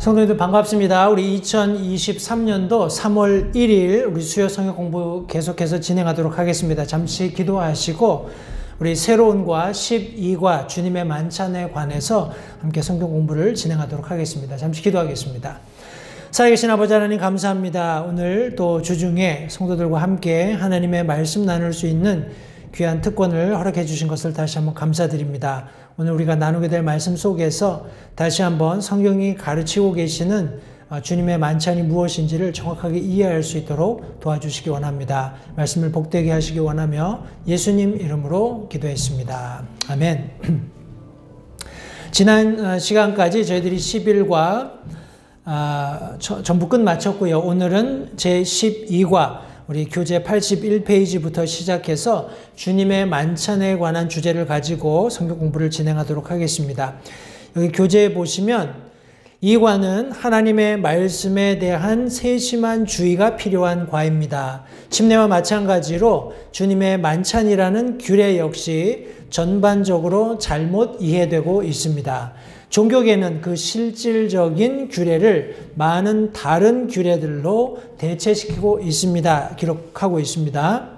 성도님들 반갑습니다. 우리 2023년도 3월 1일 우리 수요 성경 공부 계속해서 진행하도록 하겠습니다. 잠시 기도하시고 우리 새로운과 12과 주님의 만찬에 관해서 함께 성경 공부를 진행하도록 하겠습니다. 잠시 기도하겠습니다. 살아계신 아버지 하나님 감사합니다. 오늘 또 주중에 성도들과 함께 하나님의 말씀 나눌 수 있는 귀한 특권을 허락해 주신 것을 다시 한번 감사드립니다. 오늘 우리가 나누게 될 말씀 속에서 다시 한번 성경이 가르치고 계시는 주님의 만찬이 무엇인지를 정확하게 이해할 수 있도록 도와주시기 원합니다. 말씀을 복되게 하시기 원하며 예수님 이름으로 기도했습니다. 아멘. 지난 시간까지 저희들이 10일과 전부 끝 마쳤고요. 오늘은 제12과 우리 교재 81페이지부터 시작해서 주님의 만찬에 관한 주제를 가지고 성경 공부를 진행하도록 하겠습니다. 여기 교재에 보시면 이 과는 하나님의 말씀에 대한 세심한 주의가 필요한 과입니다. 침례와 마찬가지로 주님의 만찬이라는 규례 역시 전반적으로 잘못 이해되고 있습니다. 종교계는 그 실질적인 규례를 많은 다른 규례들로 대체시키고 있습니다. 기록하고 있습니다.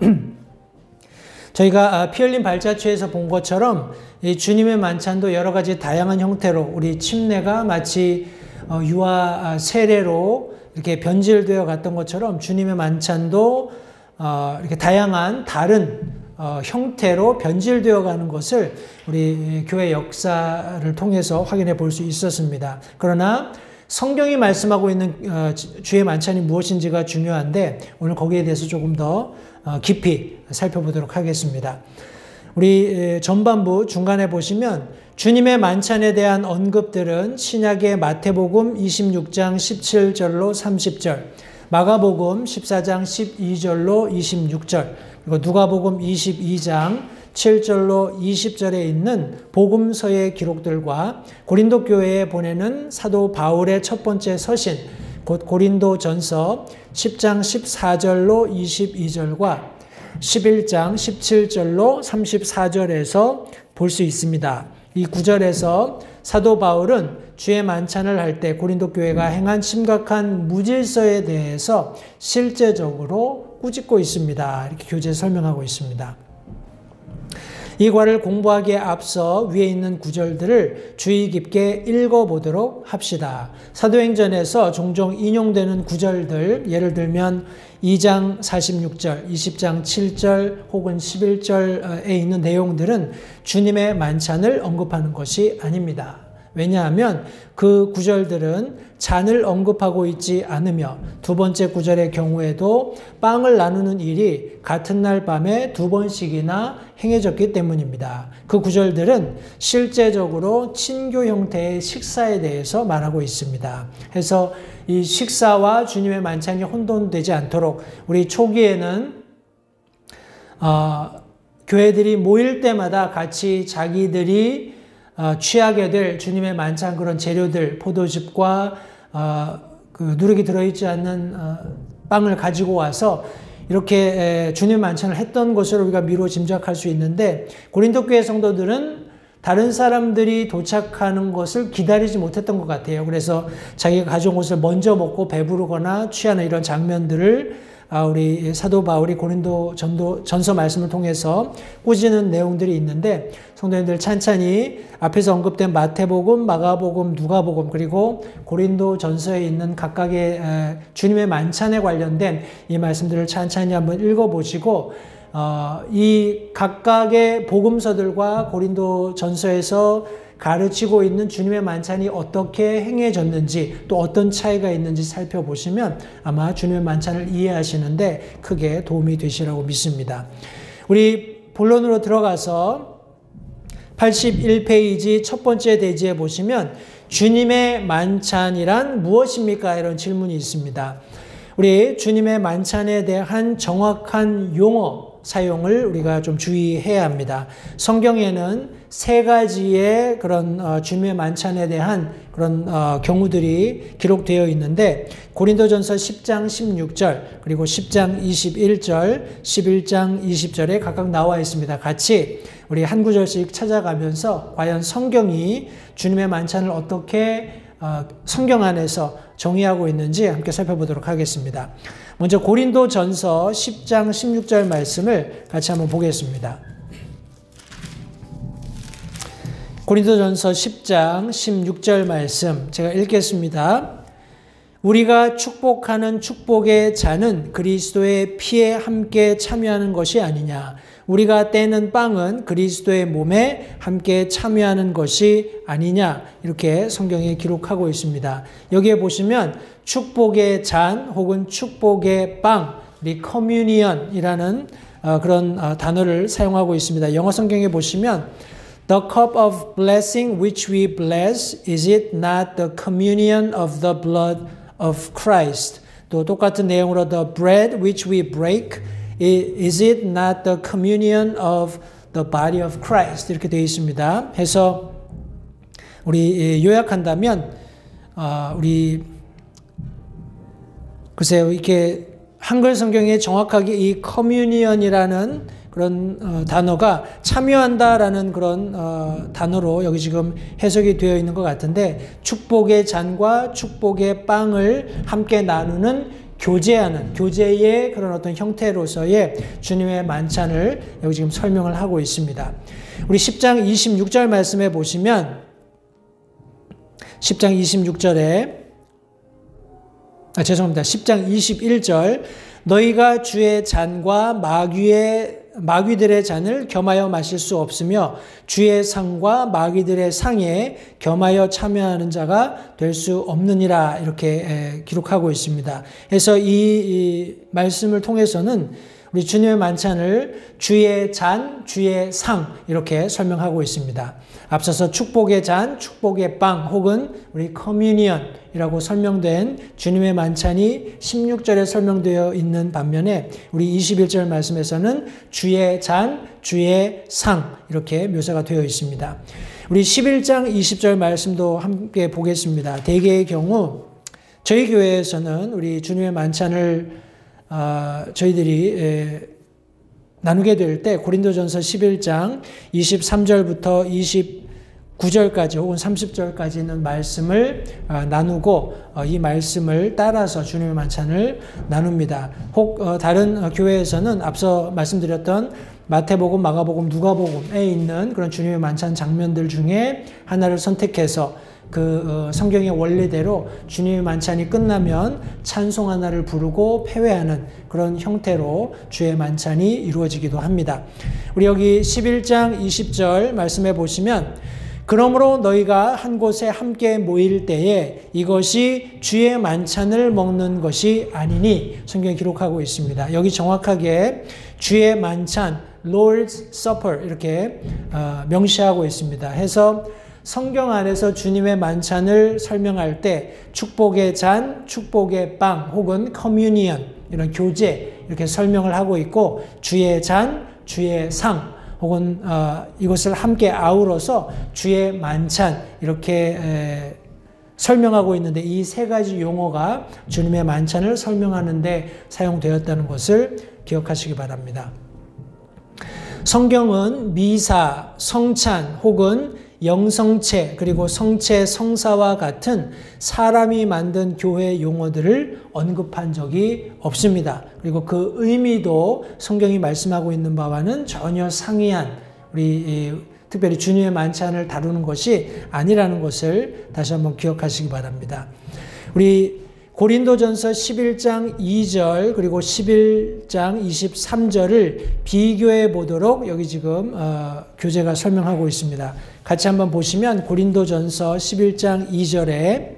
저희가 피 흘린 발자취에서 본 것처럼 이 주님의 만찬도 여러 가지 다양한 형태로 우리 침례가 마치 유아 세례로 이렇게 변질되어 갔던 것처럼 주님의 만찬도 이렇게 다양한 다른 형태로 변질되어 가는 것을 우리 교회 역사를 통해서 확인해 볼 수 있었습니다. 그러나 성경이 말씀하고 있는 주의 만찬이 무엇인지가 중요한데 오늘 거기에 대해서 조금 더 깊이 살펴보도록 하겠습니다. 우리 전반부 중간에 보시면 주님의 만찬에 대한 언급들은 신약의 마태복음 26장 17절로 30절, 마가복음 14장 12절로 26절, 그리고 누가복음 22장 7절로 20절에 있는 복음서의 기록들과 고린도 교회에 보내는 사도 바울의 첫 번째 서신, 곧 고린도전서 10장 14절로 22절과 11장 17절로 34절에서 볼 수 있습니다. 이 구절에서 사도 바울은 주의 만찬을 할 때 고린도 교회가 행한 심각한 무질서에 대해서 실제적으로 꾸짖고 있습니다. 이렇게 교재에 설명하고 있습니다. 이 과를 공부하기에 앞서 위에 있는 구절들을 주의 깊게 읽어보도록 합시다. 사도행전에서 종종 인용되는 구절들, 예를 들면 2장 46절, 20장 7절 혹은 11절에 있는 내용들은 주님의 만찬을 언급하는 것이 아닙니다. 왜냐하면 그 구절들은 잔을 언급하고 있지 않으며 두 번째 구절의 경우에도 빵을 나누는 일이 같은 날 밤에 두 번씩이나 행해졌기 때문입니다. 그 구절들은 실제적으로 친교 형태의 식사에 대해서 말하고 있습니다. 그래서 이 식사와 주님의 만찬이 혼돈되지 않도록 우리 초기에는 교회들이 모일 때마다 같이 자기들이 취하게 될 주님의 만찬 그런 재료들, 포도즙과 그 누룩이 들어있지 않는 빵을 가지고 와서 이렇게 주님의 만찬을 했던 것으로 우리가 미루어 짐작할 수 있는데 고린도 교회 성도들은 다른 사람들이 도착하는 것을 기다리지 못했던 것 같아요. 그래서 자기가 가져온 것을 먼저 먹고 배부르거나 취하는 이런 장면들을 우리 사도 바울이 고린도 전서 말씀을 통해서 꾸짖는 내용들이 있는데 성도님들 찬찬히 앞에서 언급된 마태복음, 마가복음, 누가복음 그리고 고린도 전서에 있는 각각의 주님의 만찬에 관련된 이 말씀들을 찬찬히 한번 읽어보시고 이 각각의 복음서들과 고린도 전서에서 가르치고 있는 주님의 만찬이 어떻게 행해졌는지 또 어떤 차이가 있는지 살펴보시면 아마 주님의 만찬을 이해하시는데 크게 도움이 되시라고 믿습니다. 우리 본론으로 들어가서 81페이지 첫 번째 대지에 보시면 주님의 만찬이란 무엇입니까? 이런 질문이 있습니다. 우리 주님의 만찬에 대한 정확한 용어 사용을 우리가 좀 주의해야 합니다. 성경에는 세 가지의 그런 주님의 만찬에 대한 그런 경우들이 기록되어 있는데 고린도전서 10장 16절 그리고 10장 21절, 11장 20절에 각각 나와 있습니다. 같이 우리 한 구절씩 찾아가면서 과연 성경이 주님의 만찬을 어떻게 성경 안에서 정의하고 있는지 함께 살펴보도록 하겠습니다. 먼저 고린도전서 10장 16절 말씀을 같이 한번 보겠습니다. 고린도전서 10장 16절 말씀 제가 읽겠습니다. 우리가 축복하는 축복의 잔은 그리스도의 피에 함께 참여하는 것이 아니냐. 우리가 떼는 빵은 그리스도의 몸에 함께 참여하는 것이 아니냐. 이렇게 성경에 기록하고 있습니다. 여기에 보시면 축복의 잔 혹은 축복의 빵, 이 커뮤니언이라는 그런 단어를 사용하고 있습니다. 영어 성경에 보시면 The cup of blessing which we bless, is it not the communion of the blood of Christ? 또 똑같은 내용으로 the bread which we break, is it not the communion of the body of Christ? 이렇게 되어 있습니다. 해서 우리 요약한다면 우리 글쎄요, 이렇게 한글 성경에 정확하게 이 커뮤니언이라는 그런 단어가 참여한다라는 그런 단어로 여기 지금 해석이 되어 있는 것 같은데, 축복의 잔과 축복의 빵을 함께 나누는 교제하는, 교제의 그런 어떤 형태로서의 주님의 만찬을 여기 지금 설명을 하고 있습니다. 우리 10장 26절 말씀에 보시면 10장 26절에 죄송합니다. 10장 21절 너희가 주의 잔과 마귀들의 잔을 겸하여 마실 수 없으며 주의 상과 마귀들의 상에 겸하여 참여하는 자가 될 수 없느니라. 이렇게 기록하고 있습니다. 그래서 이 말씀을 통해서는 우리 주님의 만찬을 주의 잔, 주의 상 이렇게 설명하고 있습니다. 앞서서 축복의 잔, 축복의 빵 혹은 우리 커뮤니언이라고 설명된 주님의 만찬이 16절에 설명되어 있는 반면에 우리 21절 말씀에서는 주의 잔, 주의 상 이렇게 묘사가 되어 있습니다. 우리 11장 20절 말씀도 함께 보겠습니다. 대개의 경우 저희 교회에서는 우리 주님의 만찬을 저희들이 나누게 될 때 고린도전서 11장 23절부터 29절까지 혹은 30절까지 있는 말씀을 나누고 이 말씀을 따라서 주님의 만찬을 나눕니다. 혹 다른 교회에서는 앞서 말씀드렸던 마태복음, 마가복음, 누가복음에 있는 그런 주님의 만찬 장면들 중에 하나를 선택해서 그 성경의 원리대로 주님의 만찬이 끝나면 찬송 하나를 부르고 패회하는 그런 형태로 주의 만찬이 이루어지기도 합니다. 우리 여기 11장 20절 말씀해 보시면 그러므로 너희가 한 곳에 함께 모일 때에 이것이 주의 만찬을 먹는 것이 아니니 성경에 기록하고 있습니다. 여기 정확하게 주의 만찬, Lord's Supper 이렇게 명시하고 있습니다. 해서 성경 안에서 주님의 만찬을 설명할 때 축복의 잔, 축복의 빵 혹은 커뮤니언 이런 교제 이렇게 설명을 하고 있고 주의 잔, 주의 상 혹은 이것을 함께 아우러서 주의 만찬 이렇게 설명하고 있는데 이 세 가지 용어가 주님의 만찬을 설명하는 데 사용되었다는 것을 기억하시기 바랍니다. 성경은 미사, 성찬 혹은 영성체 그리고 성체, 성사와 같은 사람이 만든 교회 용어들을 언급한 적이 없습니다. 그리고 그 의미도 성경이 말씀하고 있는 바와는 전혀 상이한 우리 특별히 주님의 만찬을 다루는 것이 아니라는 것을 다시 한번 기억하시기 바랍니다. 우리 고린도전서 11장 2절 그리고 11장 23절을 비교해 보도록 여기 지금 교재가 설명하고 있습니다. 같이 한번 보시면 고린도전서 11장 2절에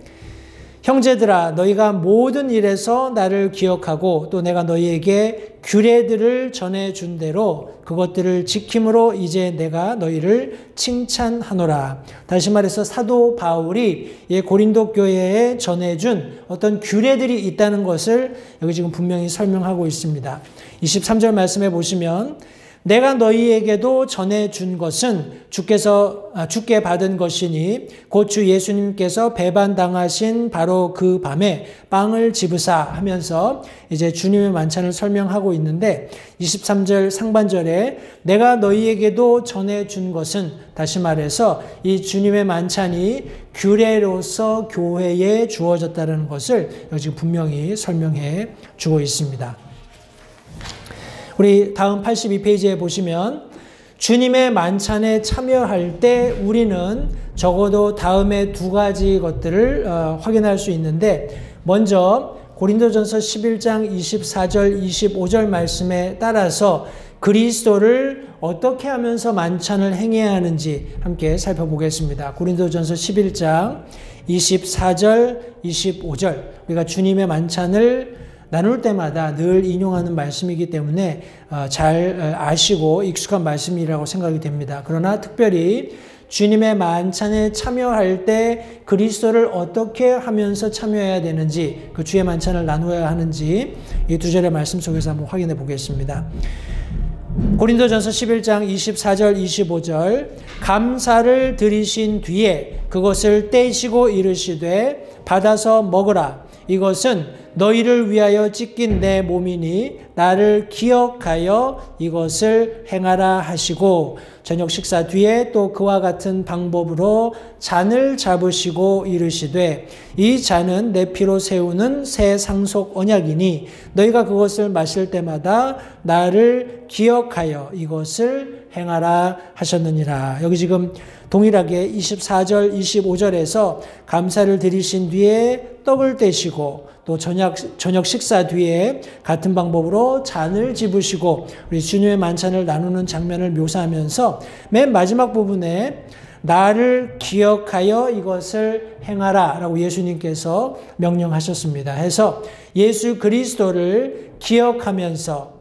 형제들아 너희가 모든 일에서 나를 기억하고 또 내가 너희에게 규례들을 전해준 대로 그것들을 지킴으로 이제 내가 너희를 칭찬하노라. 다시 말해서 사도 바울이 고린도 교회에 전해준 어떤 규례들이 있다는 것을 여기 지금 분명히 설명하고 있습니다. 23절 말씀해 보시면 내가 너희에게도 전해준 것은 주께 받은 것이니 곧 주 예수님께서 배반당하신 바로 그 밤에 빵을 집으사 하면서 이제 주님의 만찬을 설명하고 있는데 23절 상반절에 내가 너희에게도 전해준 것은, 다시 말해서 이 주님의 만찬이 규례로서 교회에 주어졌다는 것을 여기 분명히 설명해 주고 있습니다. 우리 다음 82페이지에 보시면 주님의 만찬에 참여할 때 우리는 적어도 다음에 두 가지 것들을 확인할 수 있는데, 먼저 고린도전서 11장 24절 25절 말씀에 따라서 그리스도를 어떻게 하면서 만찬을 행해야 하는지 함께 살펴보겠습니다. 고린도전서 11장 24절 25절, 우리가 주님의 만찬을 나눌 때마다 늘 인용하는 말씀이기 때문에 잘 아시고 익숙한 말씀이라고 생각이 됩니다. 그러나 특별히 주님의 만찬에 참여할 때 그리스도를 어떻게 하면서 참여해야 되는지, 그 주의 만찬을 나누어야 하는지 이 두 절의 말씀 속에서 한번 확인해 보겠습니다. 고린도전서 11장 24절 25절, 감사를 드리신 뒤에 그것을 떼시고 이르시되 받아서 먹으라. 이것은 너희를 위하여 찢긴 내 몸이니 나를 기억하여 이것을 행하라 하시고, 저녁 식사 뒤에 또 그와 같은 방법으로 잔을 잡으시고 이르시되 이 잔은 내 피로 세우는 새 상속 언약이니 너희가 그것을 마실 때마다 나를 기억하여 이것을 행하라 하셨느니라. 여기 지금 동일하게 24절 25절에서 감사를 드리신 뒤에 떡을 떼시고 또 저녁 식사 뒤에 같은 방법으로 잔을 집으시고 우리 주님의 만찬을 나누는 장면을 묘사하면서 맨 마지막 부분에 나를 기억하여 이것을 행하라 라고 예수님께서 명령하셨습니다. 해서 예수 그리스도를 기억하면서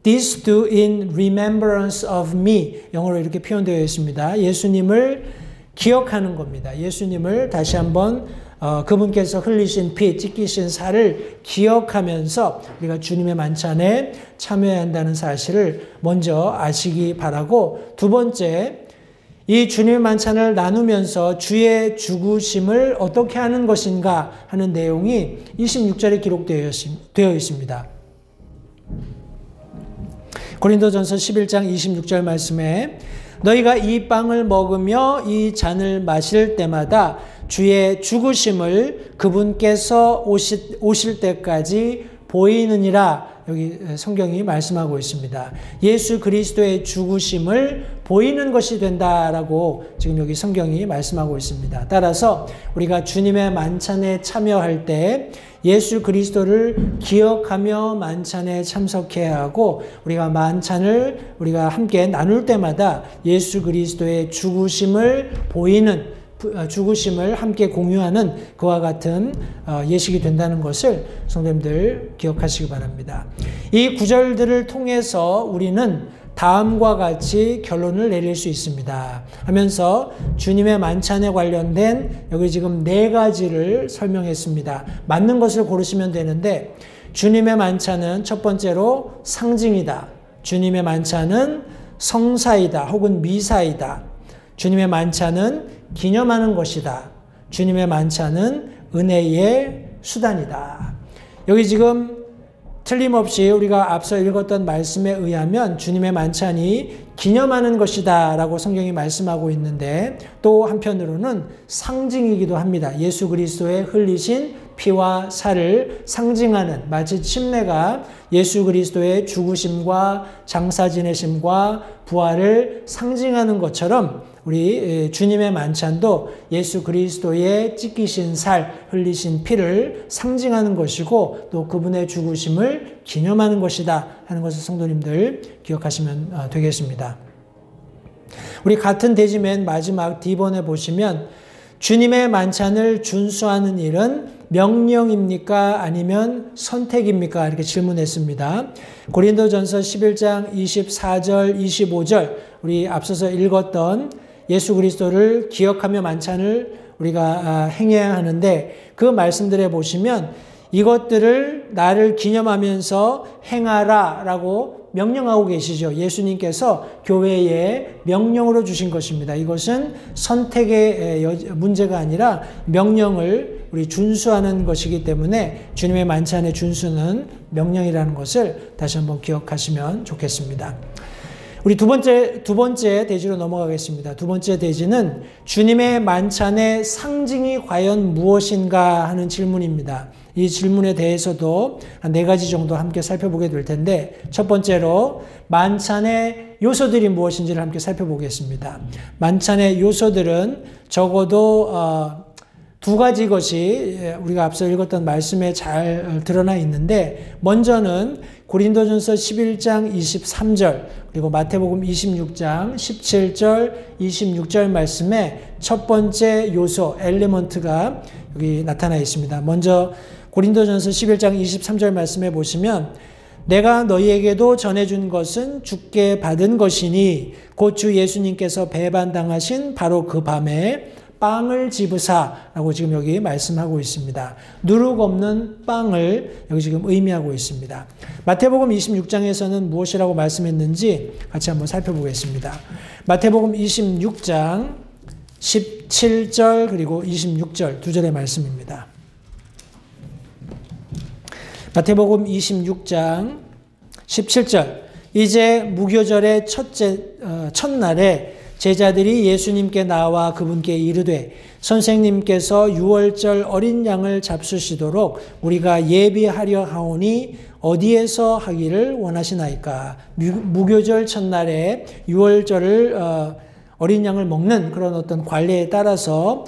This do in remembrance of me, 영어로 이렇게 표현되어 있습니다. 예수님을 기억하는 겁니다. 예수님을 다시 한번 그분께서 흘리신 피, 찢기신 살을 기억하면서 우리가 주님의 만찬에 참여해야 한다는 사실을 먼저 아시기 바라고, 두 번째, 이 주님의 만찬을 나누면서 주의 죽으심을 어떻게 하는 것인가 하는 내용이 26절에 기록되어 있습니다. 고린도전서 11장 26절 말씀에 너희가 이 빵을 먹으며 이 잔을 마실 때마다 주의 죽으심을 그분께서 오실 때까지 보이느니라. 여기 성경이 말씀하고 있습니다. 예수 그리스도의 죽으심을 보이는 것이 된다라고 지금 여기 성경이 말씀하고 있습니다. 따라서 우리가 주님의 만찬에 참여할 때 예수 그리스도를 기억하며 만찬에 참석해야 하고, 우리가 만찬을 우리가 함께 나눌 때마다 예수 그리스도의 죽으심을 보이는, 죽으심을 함께 공유하는 그와 같은 예식이 된다는 것을 성도님들 기억하시기 바랍니다. 이 구절들을 통해서 우리는 다음과 같이 결론을 내릴 수 있습니다. 하면서 주님의 만찬에 관련된 여기 지금 네 가지를 설명했습니다. 맞는 것을 고르시면 되는데, 주님의 만찬은 첫 번째로 상징이다. 주님의 만찬은 성사이다 혹은 미사이다. 주님의 만찬은 기념하는 것이다. 주님의 만찬은 은혜의 수단이다. 여기 지금 틀림없이 우리가 앞서 읽었던 말씀에 의하면 주님의 만찬이 기념하는 것이다 라고 성경이 말씀하고 있는데, 또 한편으로는 상징이기도 합니다. 예수 그리스도의 흘리신 피와 살을 상징하는, 마치 침례가 예수 그리스도의 죽으심과 장사 지내심과 부활을 상징하는 것처럼 우리 주님의 만찬도 예수 그리스도의 찢기신 살, 흘리신 피를 상징하는 것이고 또 그분의 죽으심을 기념하는 것이다 하는 것을 성도님들 기억하시면 되겠습니다. 우리 같은 대지 맨 마지막 D번에 보시면 주님의 만찬을 준수하는 일은 명령입니까? 아니면 선택입니까? 이렇게 질문했습니다. 고린도전서 11장 24절, 25절 우리 앞서서 읽었던 예수 그리스도를 기억하며 만찬을 우리가 행해야 하는데, 그 말씀들에 보시면 이것들을 나를 기념하면서 행하라 라고 명령하고 계시죠. 예수님께서 교회에 명령으로 주신 것입니다. 이것은 선택의 문제가 아니라 명령을 우리 준수하는 것이기 때문에 주님의 만찬의 준수는 명령이라는 것을 다시 한번 기억하시면 좋겠습니다. 우리 두 번째 대지로 넘어가겠습니다. 두 번째 대지는 주님의 만찬의 상징이 과연 무엇인가 하는 질문입니다. 이 질문에 대해서도 한 4가지 정도 함께 살펴보게 될 텐데, 첫 번째로 만찬의 요소들이 무엇인지를 함께 살펴보겠습니다. 만찬의 요소들은 적어도 2가지 것이 우리가 앞서 읽었던 말씀에 잘 드러나 있는데, 먼저는 고린도전서 11장 23절 그리고 마태복음 26장 17절 26절 말씀에 첫 번째 요소 엘리먼트가 여기 나타나 있습니다. 먼저 고린도전서 11장 23절 말씀에 보시면 내가 너희에게도 전해준 것은 주께 받은 것이니 곧 주 예수님께서 배반당하신 바로 그 밤에 빵을 집으사라고 지금 여기 말씀하고 있습니다. 누룩 없는 빵을 여기 지금 의미하고 있습니다. 마태복음 26장에서는 무엇이라고 말씀했는지 같이 한번 살펴보겠습니다. 마태복음 26장 17절 그리고 26절 2절의 말씀입니다. 마태복음 26장 17절 이제 무교절의 첫날에 제자들이 예수님께 나와 그분께 이르되 선생님께서 유월절 어린 양을 잡수시도록 우리가 예비하려 하오니 어디에서 하기를 원하시나이까. 무교절 첫날에 유월절을 어린 양을 먹는 그런 어떤 관례에 따라서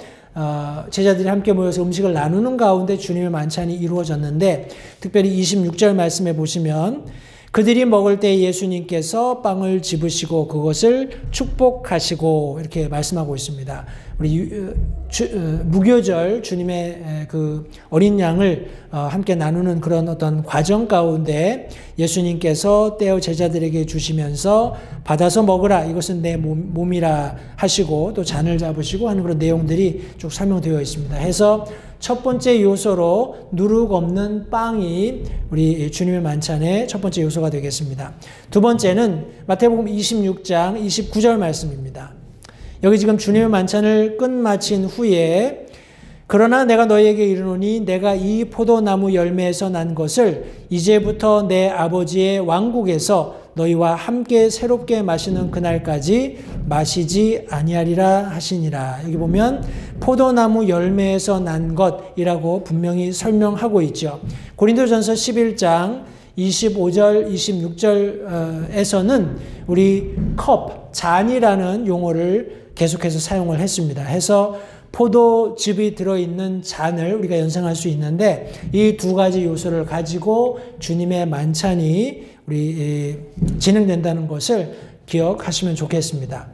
제자들이 함께 모여서 음식을 나누는 가운데 주님의 만찬이 이루어졌는데, 특별히 26절 말씀에 보시면 그들이 먹을 때 예수님께서 빵을 집으시고 그것을 축복하시고 이렇게 말씀하고 있습니다. 우리 무교절 주님의 그 어린 양을 함께 나누는 그런 어떤 과정 가운데 예수님께서 떼어 제자들에게 주시면서 받아서 먹으라, 이것은 내 몸이라 하시고 또 잔을 잡으시고 하는 그런 내용들이 쭉 설명되어 있습니다. 해서 첫 번째 요소로 누룩 없는 빵이 우리 주님의 만찬의 첫 번째 요소가 되겠습니다. 두 번째는 마태복음 26장 29절 말씀입니다. 여기 지금 주님의 만찬을 끝마친 후에 그러나 내가 너희에게 이르노니 내가 이 포도나무 열매에서 난 것을 이제부터 내 아버지의 왕국에서 너희와 함께 새롭게 마시는 그날까지 마시지 아니하리라 하시니라. 여기 보면 포도나무 열매에서 난 것이라고 분명히 설명하고 있죠. 고린도전서 11장 25절, 26절에서는 우리 컵, 잔이라는 용어를 계속해서 사용을 했습니다. 해서 포도즙이 들어있는 잔을 우리가 연상할 수 있는데, 이 2가지 요소를 가지고 주님의 만찬이 우리 진행된다는 것을 기억하시면 좋겠습니다.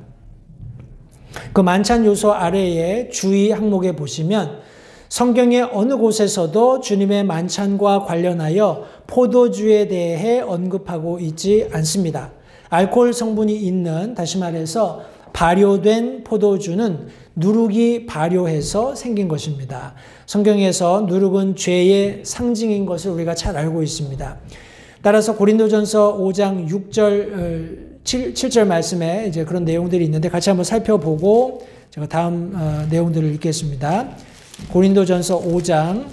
그 만찬 요소 아래에 주의 항목에 보시면 성경의 어느 곳에서도 주님의 만찬과 관련하여 포도주에 대해 언급하고 있지 않습니다. 알코올 성분이 있는, 다시 말해서 발효된 포도주는 누룩이 발효해서 생긴 것입니다. 성경에서 누룩은 죄의 상징인 것을 우리가 잘 알고 있습니다. 따라서 고린도전서 5장 7절 말씀에 이제 그런 내용들이 있는데 같이 한번 살펴보고 제가 다음 내용들을 읽겠습니다. 고린도전서 5장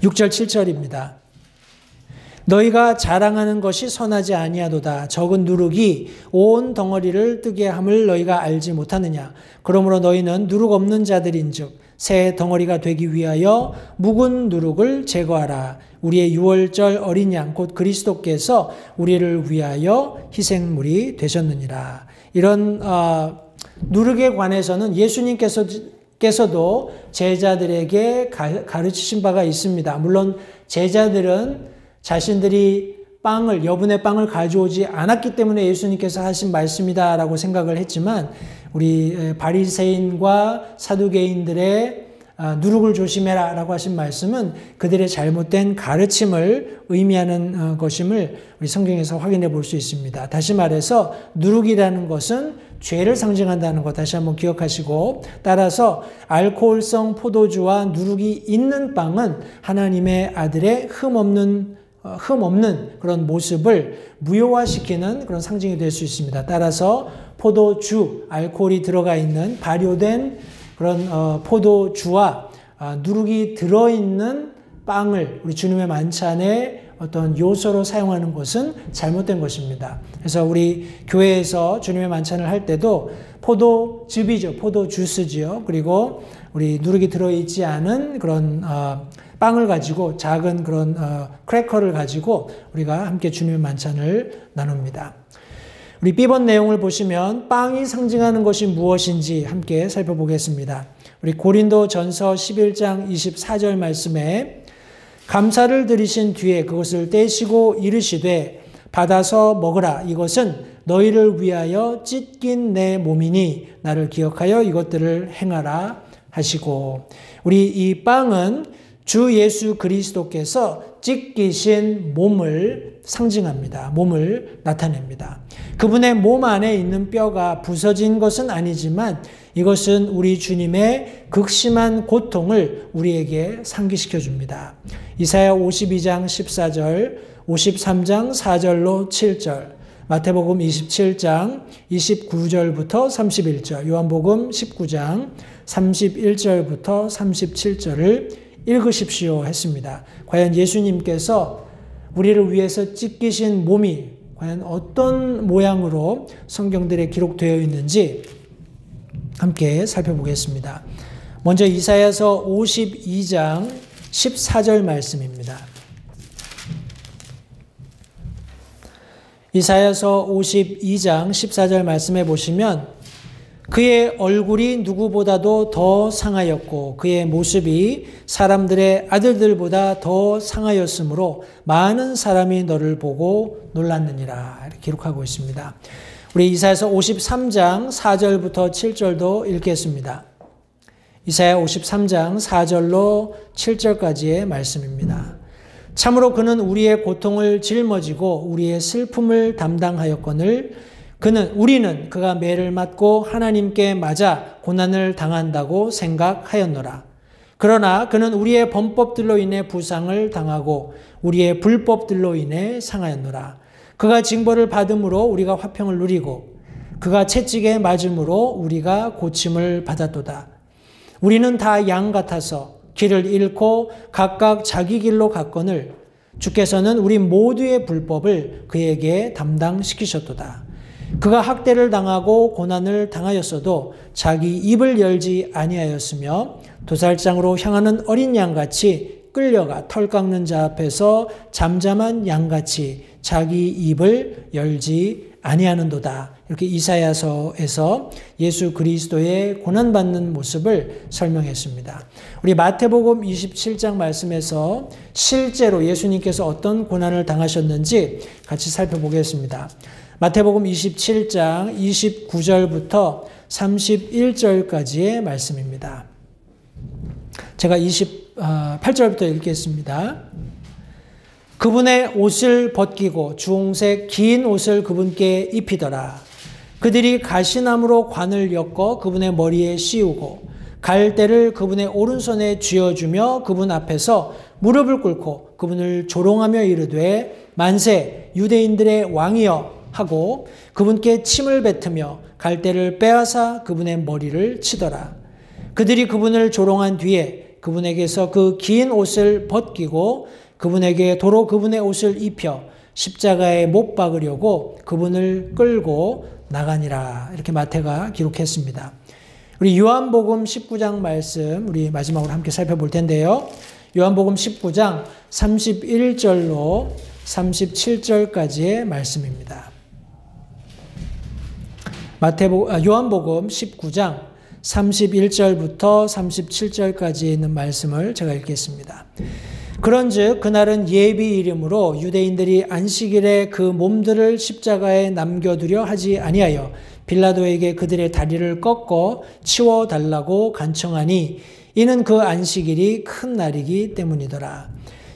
6절 7절입니다. 너희가 자랑하는 것이 선하지 아니하도다. 적은 누룩이 온 덩어리를 뜨게 함을 너희가 알지 못하느냐. 그러므로 너희는 누룩 없는 자들인즉 새 덩어리가 되기 위하여 묵은 누룩을 제거하라. 우리의 유월절 어린 양 곧 그리스도께서 우리를 위하여 희생물이 되셨느니라. 이런 누룩에 관해서는 예수님께서도 제자들에게 가르치신 바가 있습니다. 물론 제자들은 자신들이 여분의 빵을 가져오지 않았기 때문에 예수님께서 하신 말씀이다라고 생각을 했지만, 우리 바리새인과 사두개인들의 누룩을 조심해라 라고 하신 말씀은 그들의 잘못된 가르침을 의미하는 것임을 우리 성경에서 확인해 볼 수 있습니다. 다시 말해서 누룩이라는 것은 죄를 상징한다는 것 다시 한번 기억하시고, 따라서 알코올성 포도주와 누룩이 있는 빵은 하나님의 아들의 흠없는 흠 없는 그런 모습을 무효화시키는 그런 상징이 될 수 있습니다. 따라서 포도주, 알코올이 들어가 있는 발효된 그런 포도주와 누룩이 들어있는 빵을 우리 주님의 만찬에 어떤 요소로 사용하는 것은 잘못된 것입니다. 그래서 우리 교회에서 주님의 만찬을 할 때도 포도즙이죠. 포도주스지요. 그리고 우리 누룩이 들어있지 않은 그런 빵을 가지고 작은 그런 크래커를 가지고 우리가 함께 주님의 만찬을 나눕니다. 우리 B번 내용을 보시면 빵이 상징하는 것이 무엇인지 함께 살펴보겠습니다. 우리 고린도전서 11장 24절 말씀에 감사를 드리신 뒤에 그것을 떼시고 이르시되 받아서 먹으라. 이것은 너희를 위하여 찢긴 내 몸이니 나를 기억하여 이것들을 행하라 하시고, 우리 이 빵은 주 예수 그리스도께서 찢기신 몸을 상징합니다. 몸을 나타냅니다. 그분의 몸 안에 있는 뼈가 부서진 것은 아니지만 이것은 우리 주님의 극심한 고통을 우리에게 상기시켜 줍니다. 이사야 52장 14절, 53장 4절로 7절, 마태복음 27장 29절부터 31절, 요한복음 19장 31절부터 37절을 읽으십시오 했습니다. 과연 예수님께서 우리를 위해서 찢기신 몸이 과연 어떤 모양으로 성경들에 기록되어 있는지 함께 살펴보겠습니다. 먼저 이사야서 52장 14절 말씀입니다. 이사야서 52장 14절 말씀에 보시면 그의 얼굴이 누구보다도 더 상하였고 그의 모습이 사람들의 아들들보다 더 상하였으므로 많은 사람이 너를 보고 놀랐느니라 이렇게 기록하고 있습니다. 우리 이사야서 53장 4절부터 7절도 읽겠습니다. 이사야 53장 4절로 7절까지의 말씀입니다. 참으로 그는 우리의 고통을 짊어지고 우리의 슬픔을 담당하였거늘 우리는 그가 매를 맞고 하나님께 맞아 고난을 당한다고 생각하였노라. 그러나 그는 우리의 범법들로 인해 부상을 당하고 우리의 불법들로 인해 상하였노라. 그가 징벌을 받음으로 우리가 화평을 누리고 그가 채찍에 맞음으로 우리가 고침을 받았도다. 우리는 다 양 같아서 길을 잃고 각각 자기 길로 갔거늘 주께서는 우리 모두의 불법을 그에게 담당시키셨도다. 그가 학대를 당하고 고난을 당하였어도 자기 입을 열지 아니하였으며 도살장으로 향하는 어린 양같이 끌려가 털 깎는 자 앞에서 잠잠한 양같이 자기 입을 열지 아니하는도다. 이렇게 이사야서에서 예수 그리스도의 고난받는 모습을 설명했습니다. 우리 마태복음 27장 말씀에서 실제로 예수님께서 어떤 고난을 당하셨는지 같이 살펴보겠습니다. 마태복음 27장 29절부터 31절까지의 말씀입니다. 제가 28절부터 읽겠습니다. 그분의 옷을 벗기고 주홍색 긴 옷을 그분께 입히더라. 그들이 가시나무로 관을 엮어 그분의 머리에 씌우고 갈대를 그분의 오른손에 쥐어주며 그분 앞에서 무릎을 꿇고 그분을 조롱하며 이르되 만세 유대인들의 왕이여 하고 그분께 침을 뱉으며 갈대를 빼앗아 그분의 머리를 치더라. 그들이 그분을 조롱한 뒤에 그분에게서 그 긴 옷을 벗기고 그분에게 도로 그분의 옷을 입혀 십자가에 못 박으려고 그분을 끌고 나가니라. 이렇게 마태가 기록했습니다. 우리 요한복음 19장 말씀 우리 마지막으로 함께 살펴볼 텐데요. 요한복음 19장 31절로 37절까지의 말씀입니다. 요한복음 19장 31절부터 37절까지 있는 말씀을 제가 읽겠습니다. 그런즉 그날은 예비 이름으로 유대인들이 안식일에 그 몸들을 십자가에 남겨두려 하지 아니하여 빌라도에게 그들의 다리를 꺾어 치워달라고 간청하니 이는 그 안식일이 큰 날이기 때문이더라.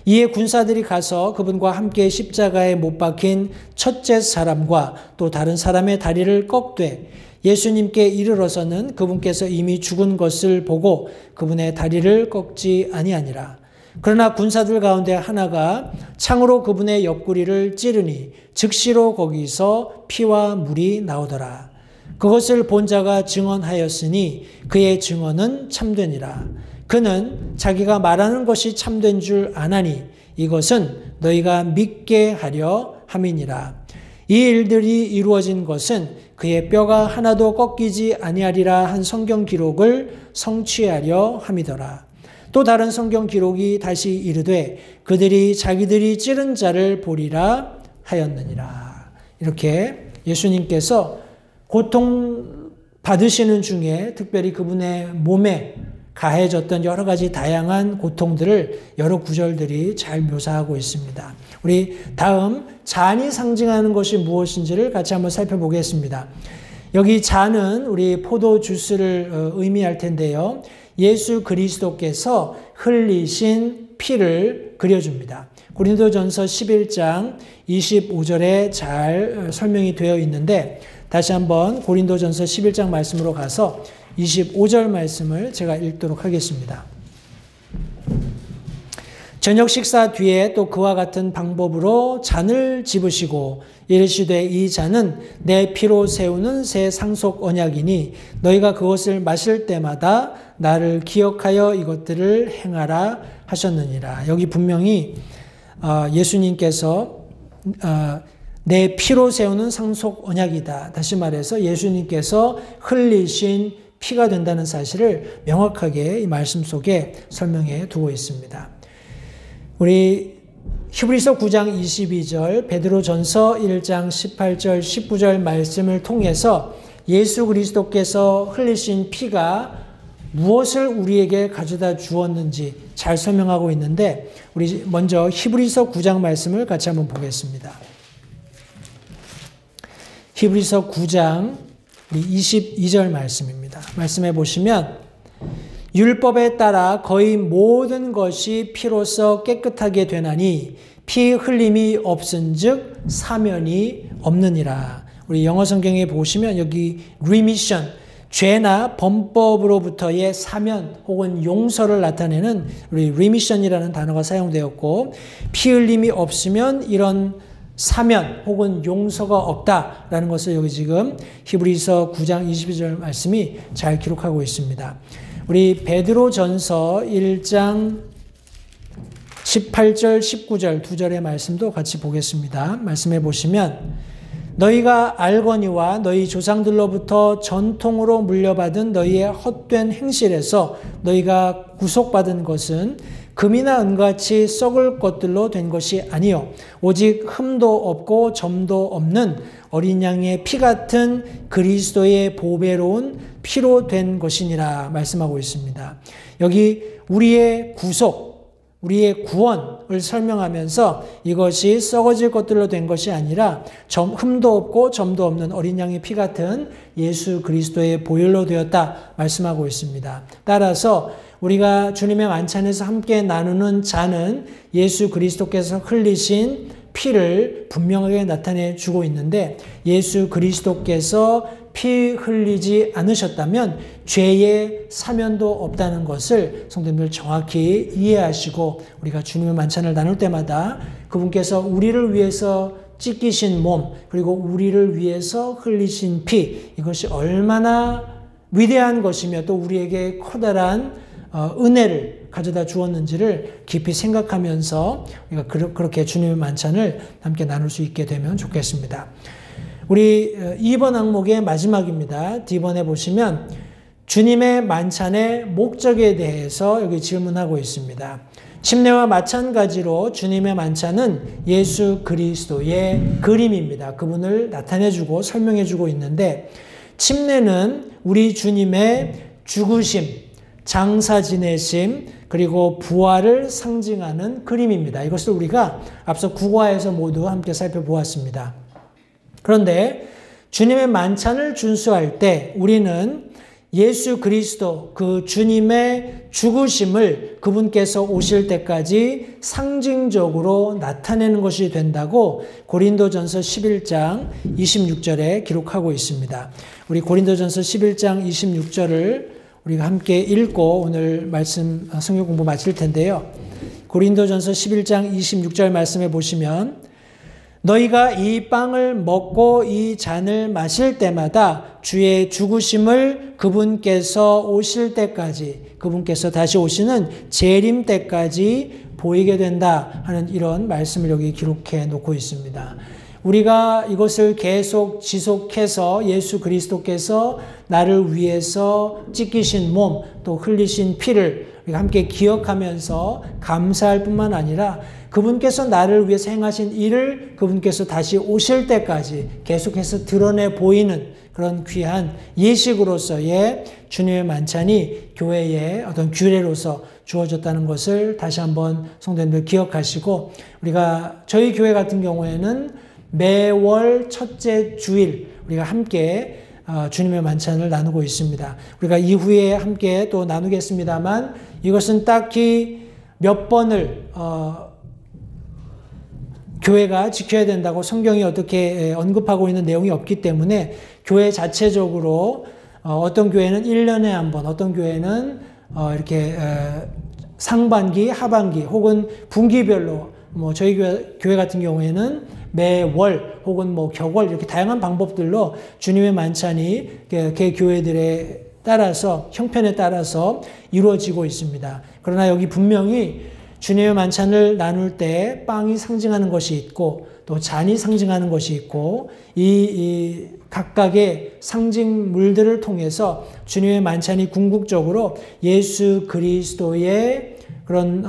이에 군사들이 가서 그분과 함께 십자가에 못 박힌 첫째 사람과 또 다른 사람의 다리를 꺾되 예수님께 이르러서는 그분께서 이미 죽은 것을 보고 그분의 다리를 꺾지 아니하니라. 그러나 군사들 가운데 하나가 창으로 그분의 옆구리를 찌르니 즉시로 거기서 피와 물이 나오더라. 그것을 본 자가 증언하였으니 그의 증언은 참되니라. 그는 자기가 말하는 것이 참된 줄 아나니 이것은 너희가 믿게 하려 함이니라. 이 일들이 이루어진 것은 그의 뼈가 하나도 꺾이지 아니하리라 한 성경 기록을 성취하려 함이더라. 또 다른 성경 기록이 다시 이르되 그들이 자기들이 찌른 자를 보리라 하였느니라. 이렇게 예수님께서 고통 받으시는 중에 특별히 그분의 몸에 가해졌던 여러 가지 다양한 고통들을 여러 구절들이 잘 묘사하고 있습니다. 우리 다음 잔이 상징하는 것이 무엇인지를 같이 한번 살펴보겠습니다. 여기 잔은 우리 포도 주스를 의미할 텐데요. 예수 그리스도께서 흘리신 피를 그려줍니다. 고린도전서 11장 25절에 잘 설명이 되어 있는데 다시 한번 고린도전서 11장 말씀으로 가서 25절 말씀을 제가 읽도록 하겠습니다. 저녁 식사 뒤에 또 그와 같은 방법으로 잔을 집으시고 이르시되 이 잔은 내 피로 세우는 새 상속 언약이니 너희가 그것을 마실 때마다 나를 기억하여 이것들을 행하라 하셨느니라. 여기 분명히 예수님께서 내 피로 세우는 상속 언약이다. 다시 말해서 예수님께서 흘리신 피가 된다는 사실을 명확하게 이 말씀 속에 설명해 두고 있습니다. 우리 히브리서 9장 22절, 베드로전서 1장 18절, 19절 말씀을 통해서 예수 그리스도께서 흘리신 피가 무엇을 우리에게 가져다 주었는지 잘 설명하고 있는데 우리 먼저 히브리서 9장 말씀을 같이 한번 보겠습니다. 히브리서 9장 22절 말씀입니다. 말씀해 보시면 율법에 따라 거의 모든 것이 피로써 깨끗하게 되나니 피 흘림이 없은즉 사면이 없느니라. 우리 영어 성경에 보시면 여기 remission, 죄나 범법으로부터의 사면 혹은 용서를 나타내는 우리 remission이라는 단어가 사용되었고 피 흘림이 없으면 이런 사면 혹은 용서가 없다라는 것을 여기 지금 히브리서 9장 22절 말씀이 잘 기록하고 있습니다. 우리 베드로전서 1장 18절 19절 두 절의 말씀도 같이 보겠습니다. 말씀해 보시면 너희가 알거니와 너희 조상들로부터 전통으로 물려받은 너희의 헛된 행실에서 너희가 구속받은 것은 금이나 은같이 썩을 것들로 된 것이 아니요 오직 흠도 없고 점도 없는 어린 양의 피 같은 그리스도의 보배로운 피로 된 것이니라 말씀하고 있습니다. 여기 우리의 구속, 우리의 구원을 설명하면서 이것이 썩어질 것들로 된 것이 아니라 흠도 없고 점도 없는 어린 양의 피 같은 예수 그리스도의 보혈로 되었다 말씀하고 있습니다. 따라서 우리가 주님의 만찬에서 함께 나누는 잔은 예수 그리스도께서 흘리신 피를 분명하게 나타내 주고 있는데 예수 그리스도께서 피 흘리지 않으셨다면 죄의 사면도 없다는 것을 성도님들 정확히 이해하시고 우리가 주님의 만찬을 나눌 때마다 그분께서 우리를 위해서 찢기신 몸 그리고 우리를 위해서 흘리신 피 이것이 얼마나 위대한 것이며 또 우리에게 커다란 은혜를 가져다 주었는지를 깊이 생각하면서 우리가 그렇게 주님의 만찬을 함께 나눌 수 있게 되면 좋겠습니다. 우리 2번 항목의 마지막입니다. D번에 보시면 주님의 만찬의 목적에 대해서 여기 질문하고 있습니다. 침례와 마찬가지로 주님의 만찬은 예수 그리스도의 그림입니다. 그분을 나타내주고 설명해주고 있는데 침례는 우리 주님의 죽으심, 장사 지내심 그리고 부활을 상징하는 그림입니다. 이것을 우리가 앞서 국어에서 모두 함께 살펴보았습니다. 그런데 주님의 만찬을 준수할 때 우리는 예수 그리스도 그 주님의 죽으심을 그분께서 오실 때까지 상징적으로 나타내는 것이 된다고 고린도전서 11장 26절에 기록하고 있습니다. 우리 고린도전서 11장 26절을 우리가 함께 읽고 오늘 말씀 성경 공부 마칠 텐데요. 고린도전서 11장 26절 말씀에 보시면 너희가 이 빵을 먹고 이 잔을 마실 때마다 주의 죽으심을 그분께서 오실 때까지, 그분께서 다시 오시는 재림 때까지 보이게 된다 하는 이런 말씀을 여기 기록해 놓고 있습니다. 우리가 이것을 계속 지속해서 예수 그리스도께서 나를 위해서 찢기신 몸, 또 흘리신 피를 우리가 함께 기억하면서 감사할 뿐만 아니라 그분께서 나를 위해서 행하신 일을 그분께서 다시 오실 때까지 계속해서 드러내 보이는 그런 귀한 예식으로서의 주님의 만찬이 교회의 어떤 규례로서 주어졌다는 것을 다시 한번 성도님들 기억하시고, 우리가 저희 교회 같은 경우에는 매월 첫째 주일 우리가 함께 주님의 만찬을 나누고 있습니다. 우리가 이후에 함께 또 나누겠습니다만 이것은 딱히 몇 번을 교회가 지켜야 된다고 성경이 어떻게 언급하고 있는 내용이 없기 때문에 교회 자체적으로 어떤 교회는 1년에 한 번, 어떤 교회는 이렇게 상반기, 하반기 혹은 분기별로, 뭐 저희 교회 같은 경우에는 매월 혹은 뭐 격월 이렇게 다양한 방법들로 주님의 만찬이 개 교회들에 따라서, 형편에 따라서 이루어지고 있습니다. 그러나 여기 분명히 주님의 만찬을 나눌 때 빵이 상징하는 것이 있고 또 잔이 상징하는 것이 있고 이 각각의 상징물들을 통해서 주님의 만찬이 궁극적으로 예수 그리스도의 그런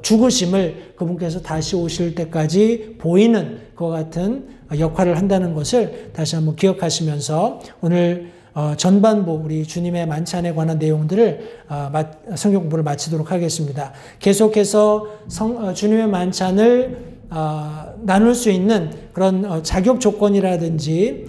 죽으심을 그분께서 다시 오실 때까지 보이는 것과 같은 역할을 한다는 것을 다시 한번 기억하시면서 오늘 전반부 우리 주님의 만찬에 관한 내용들을 성경 공부를 마치도록 하겠습니다. 계속해서 주님의 만찬을 나눌 수 있는 그런 자격 조건이라든지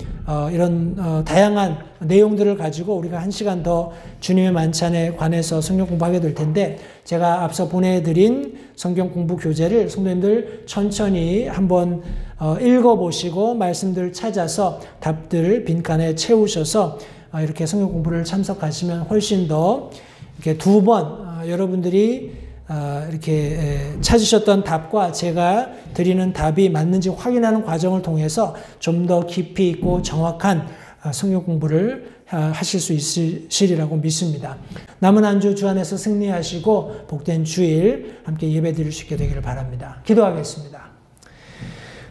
이런 다양한 내용들을 가지고 우리가 한 시간 더 주님의 만찬에 관해서 성경 공부하게 될 텐데, 제가 앞서 보내드린 성경 공부 교재를 성도님들 천천히 한번 읽어보시고 말씀들을 찾아서 답들을 빈칸에 채우셔서 이렇게 성경 공부를 참석하시면 훨씬 더 이렇게 두 번 여러분들이 이렇게 찾으셨던 답과 제가 드리는 답이 맞는지 확인하는 과정을 통해서 좀 더 깊이 있고 정확한 성경 공부를 하실 수 있으리라고 믿습니다. 남은 한 주 주 안에서 승리하시고 복된 주일 함께 예배 드릴 수 있게 되기를 바랍니다. 기도하겠습니다.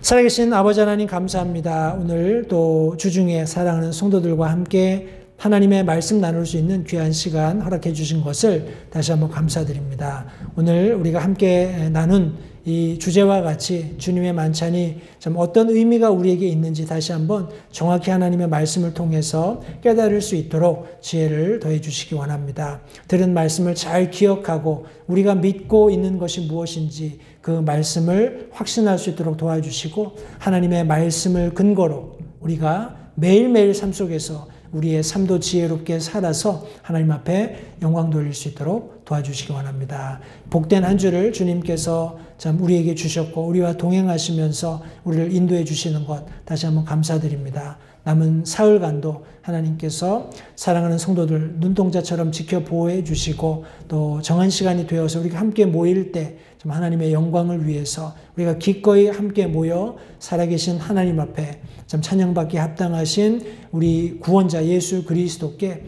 살아계신 아버지 하나님 감사합니다. 오늘 또 주중에 사랑하는 성도들과 함께 하나님의 말씀 나눌 수 있는 귀한 시간 허락해 주신 것을 다시 한번 감사드립니다. 오늘 우리가 함께 나눈 이 주제와 같이 주님의 만찬이 참 어떤 의미가 우리에게 있는지 다시 한번 정확히 하나님의 말씀을 통해서 깨달을 수 있도록 지혜를 더해 주시기 원합니다. 들은 말씀을 잘 기억하고 우리가 믿고 있는 것이 무엇인지 그 말씀을 확신할 수 있도록 도와주시고, 하나님의 말씀을 근거로 우리가 매일매일 삶 속에서 우리의 삶도 지혜롭게 살아서 하나님 앞에 영광 돌릴 수 있도록 도와주시기 원합니다. 복된 한 주를 주님께서 참 우리에게 주셨고 우리와 동행하시면서 우리를 인도해 주시는 것 다시 한번 감사드립니다. 남은 사흘간도 하나님께서 사랑하는 성도들 눈동자처럼 지켜 보호해 주시고 또 정한 시간이 되어서 우리가 함께 모일 때 좀 하나님의 영광을 위해서 우리가 기꺼이 함께 모여 살아계신 하나님 앞에 참 찬양받기 합당하신 우리 구원자 예수 그리스도께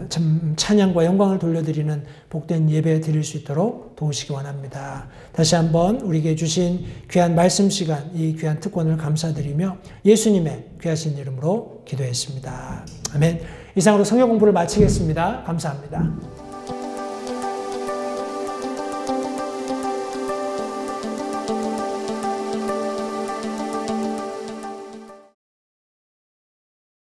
참 찬양과 영광을 돌려드리는 복된 예배 드릴 수 있도록 도우시기 원합니다. 다시 한번 우리에게 주신 귀한 말씀 시간, 이 귀한 특권을 감사드리며 예수님의 귀하신 이름으로 기도했습니다. 아멘. 이상으로 성경 공부를 마치겠습니다. 감사합니다.